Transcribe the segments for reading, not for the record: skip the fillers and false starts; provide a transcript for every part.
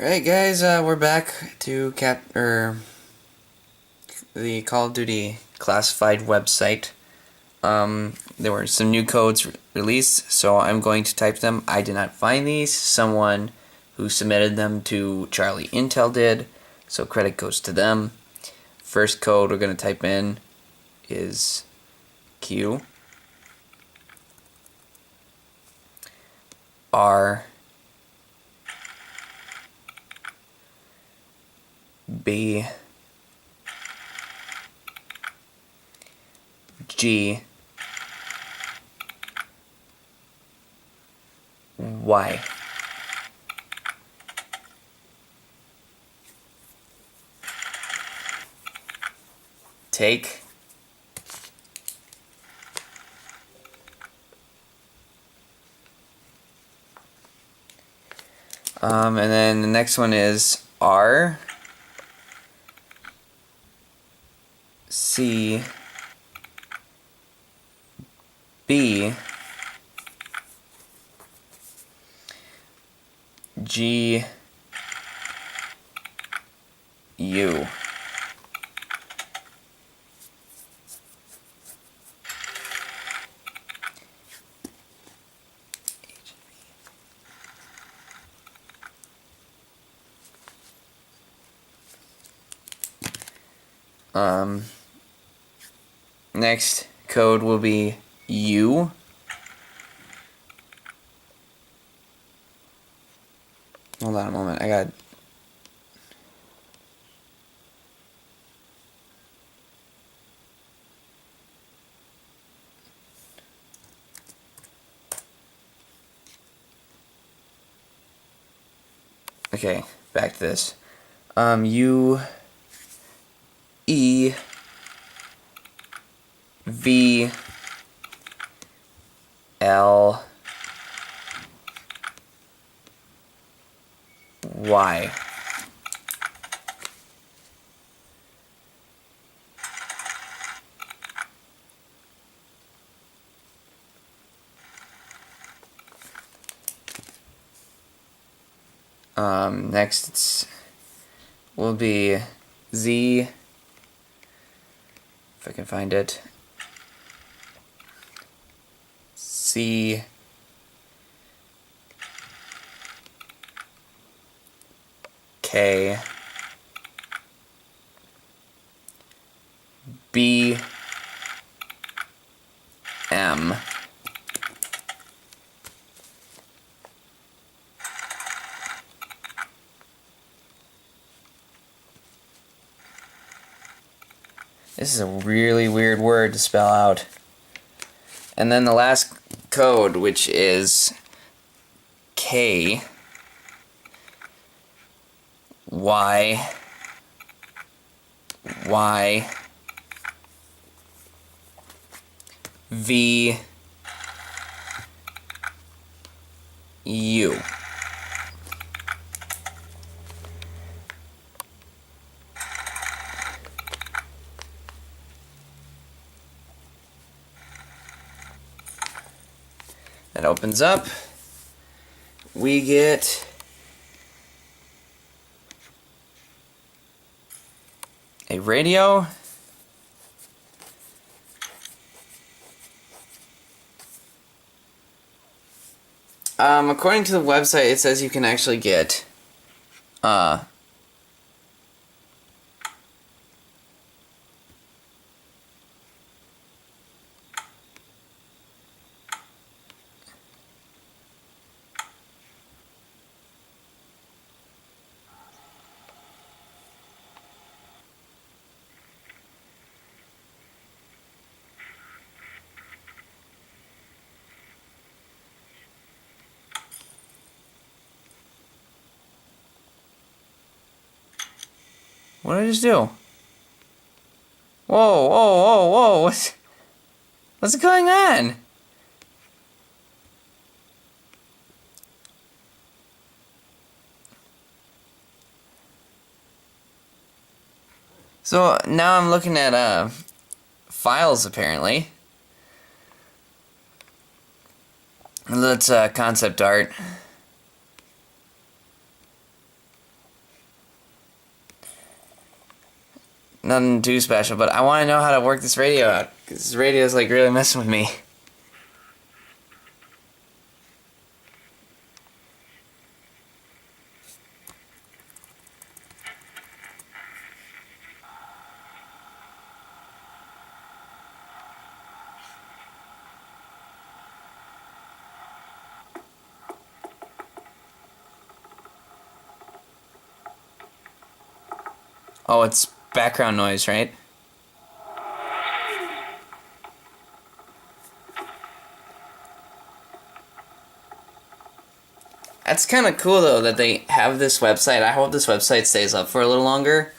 Alright guys, we're back to the Call of Duty classified website. There were some new codes released, so I'm going to type them. I did not find these. Someone who submitted them to Charlie Intel did, so credit goes to them. First code we're going to type in is Q R B G Y. Take and then the next one is R C B G U. Next code will be U. Hold on a moment, I got... Okay, back to this. U E V L Y. Next will be Z, if I can find it, C K B M This is a really weird word to spell out. And then the last code, which is K Y Y V U. That opens up. We get a radio. According to the website, it says you can actually get what did I just do? Whoa, whoa, whoa, whoa, what's going on? So now I'm looking at files apparently. That's concept art. nothing too special, but I want to know how to work this radio out. Cause this radio is like really messing with me. Oh, it's background noise, right? That's kind of cool though that they have this website. I hope this website stays up for a little longer.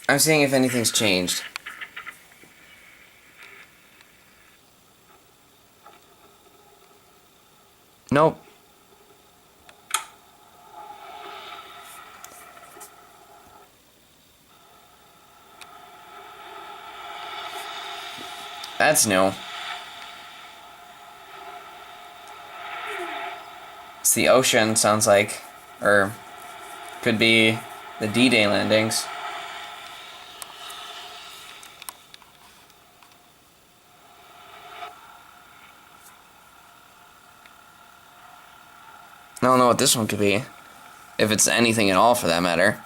I'm seeing if anything's changed. Nope. That's new. It's the ocean, sounds like. Or could be the D-Day landings. I don't know what this one could be. If it's anything at all, for that matter.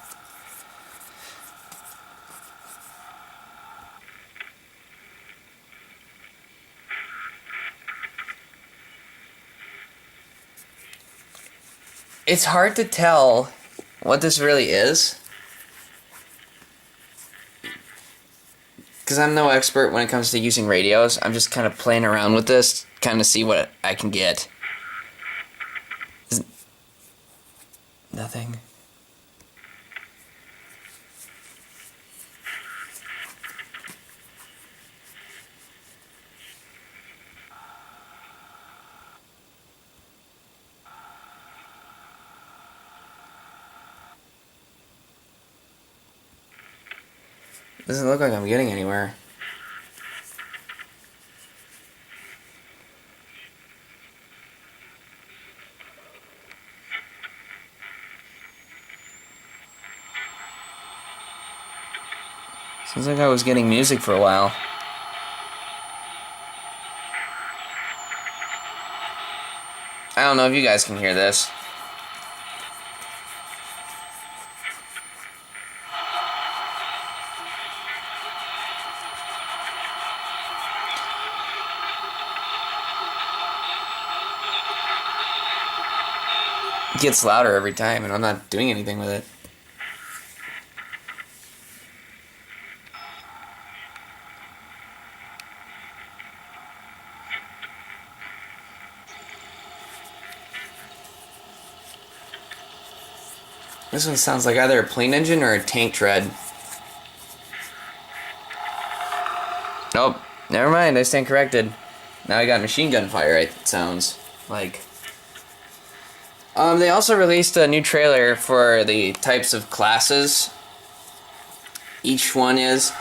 It's hard to tell what this really is. Because I'm no expert when it comes to using radios. I'm just kind of playing around with this, kind of see what I can get. Nothing. Doesn't look like I'm getting anywhere. Seems like I was getting music for a while. I don't know if you guys can hear this. It gets louder every time, and I'm not doing anything with it. This one sounds like either a plane engine or a tank tread. Nope. Never mind, I stand corrected. Now I got machine gun fire, it sounds like. They also released a new trailer for the types of classes each one is.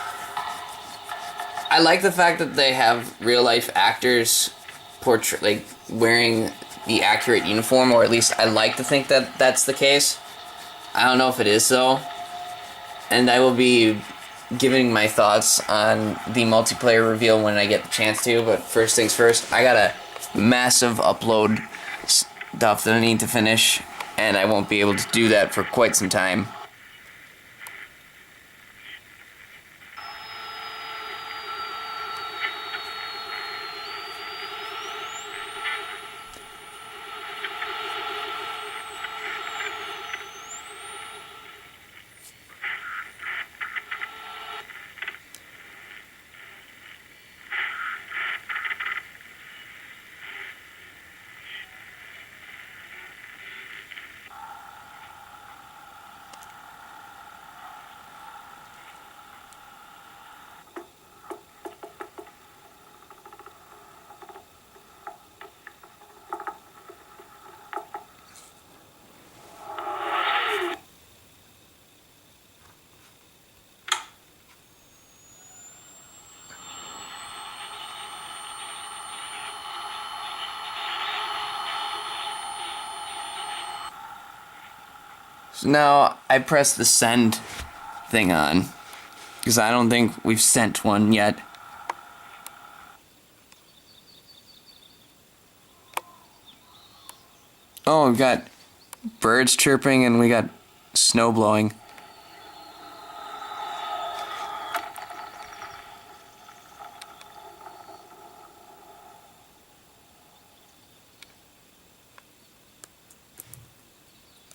I like the fact that they have real life actors like wearing the accurate uniform, or at least I like to think that that's the case. I don't know if it is though, and I will be giving my thoughts on the multiplayer reveal when I get the chance to, but first things first, I got a massive upload stuff that I need to finish, and I won't be able to do that for quite some time. So now I press the send thing on, because I don't think we've sent one yet. Oh, we've got birds chirping and we got snow blowing.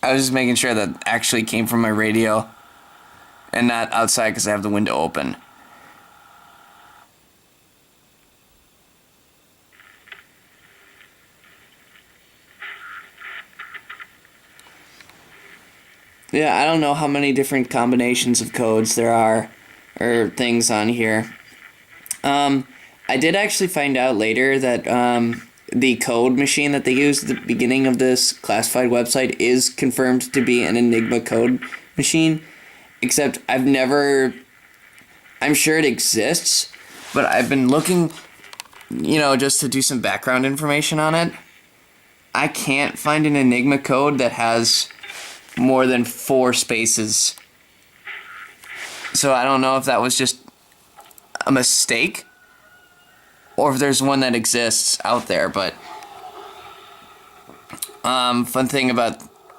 I was just making sure that actually came from my radio and not outside because I have the window open. Yeah, I don't know how many different combinations of codes there are or things on here. I did actually find out later that the code machine that they used at the beginning of this classified website is confirmed to be an Enigma code machine, except I'm sure it exists, but I've been looking, just to do some background information on it. I can't find an Enigma code that has more than 4 spaces. So I don't know if that was just a mistake or if there's one that exists out there, but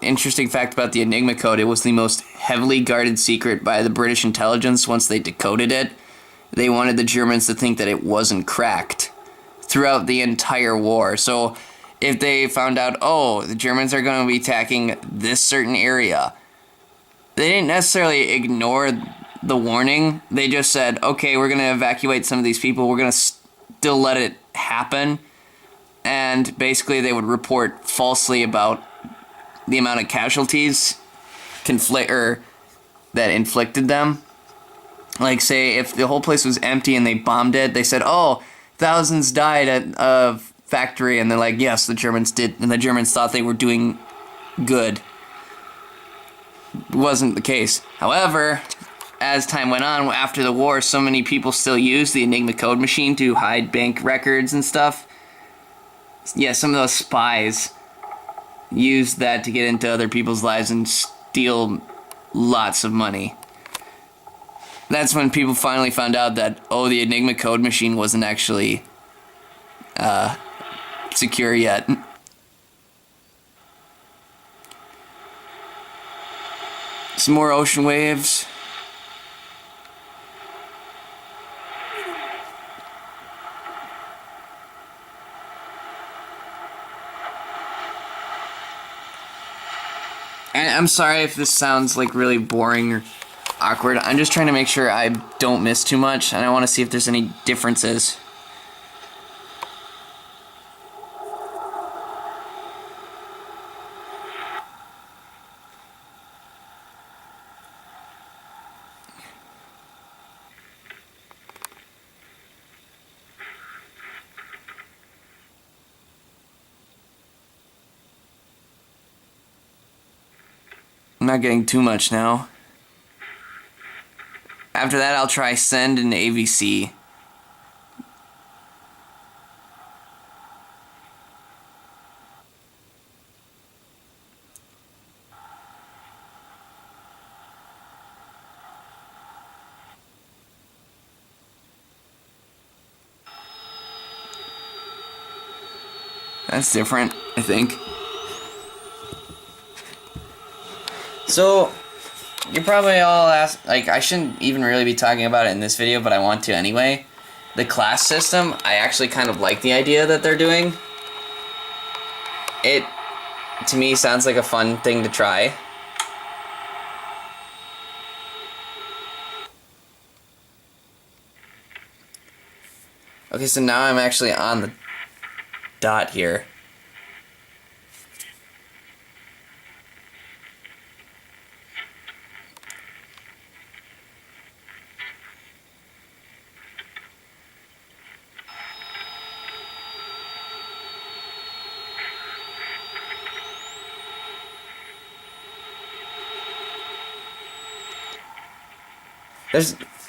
interesting fact about the Enigma code, it was the most heavily guarded secret by the British intelligence once they decoded it. They wanted the Germans to think that it wasn't cracked throughout the entire war. So if they found out, oh, the Germans are going to be attacking this certain area, they didn't necessarily ignore the warning. They just said, okay, we're going to evacuate some of these people. We're going to still let it happen. And basically they would report falsely about the amount of casualties that inflicted them. Like, say, if the whole place was empty and they bombed it, they said, oh, thousands died at a factory, and they're like, yes, the Germans did, and the Germans thought they were doing good. It wasn't the case. However, as time went on, after the war, so many people still used the Enigma code machine to hide bank records and stuff. Yeah, some of those spies used that to get into other people's lives and steal lots of money. That's when people finally found out that, oh, the Enigma code machine wasn't actually secure yet. Some more ocean waves. I'm sorry if this sounds like really boring or awkward. I'm just trying to make sure I don't miss too much, and I want to see if there's any differences. I'm not getting too much now. After that, I'll try send and AVC. That's different, I think. So, you're probably all I shouldn't even really be talking about it in this video, but I want to anyway. The class system, I actually kind of like the idea that they're doing. It, to me, sounds like a fun thing to try. Okay, so now I'm actually on the dot here.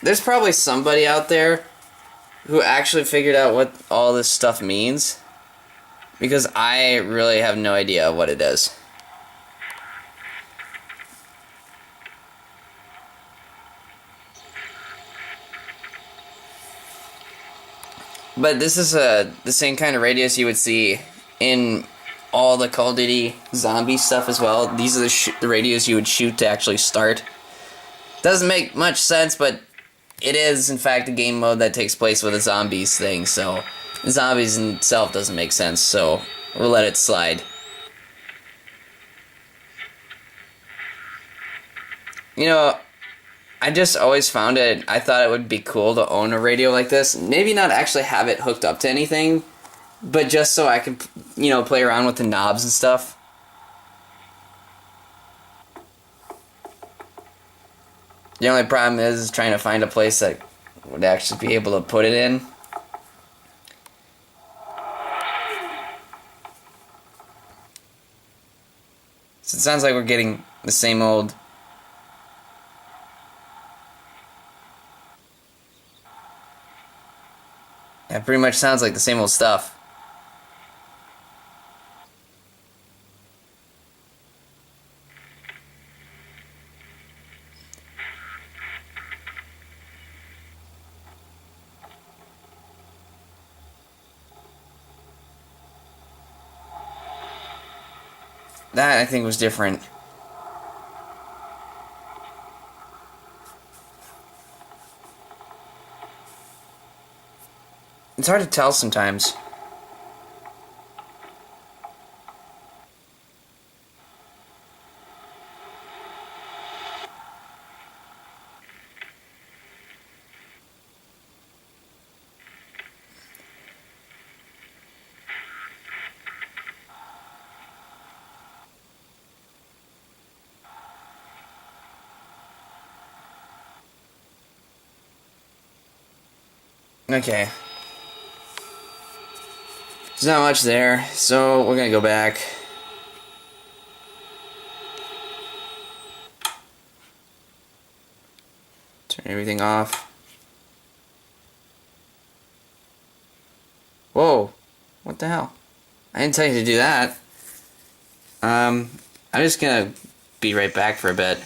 There's probably somebody out there who actually figured out what all this stuff means, because I really have no idea what it is. But this is the same kind of radios you would see in all the Call of Duty zombie stuff as well. These are the radios you would shoot to actually start. Doesn't make much sense, but it is in fact a game mode that takes place with a zombies thing, so zombies in itself doesn't make sense, so we'll let it slide. You know, I just always found it, I thought it would be cool to own a radio like this. Maybe not actually have it hooked up to anything, but just so I can, you know, play around with the knobs and stuff. The only problem is trying to find a place that would actually be able to put it in. So it sounds like we're getting the same old... It pretty much sounds like the same old stuff. That, I think, was different. It's hard to tell sometimes. Okay. There's not much there, so we're gonna go back. Turn everything off. Whoa! What the hell? I didn't tell you to do that. I'm just gonna be right back for a bit.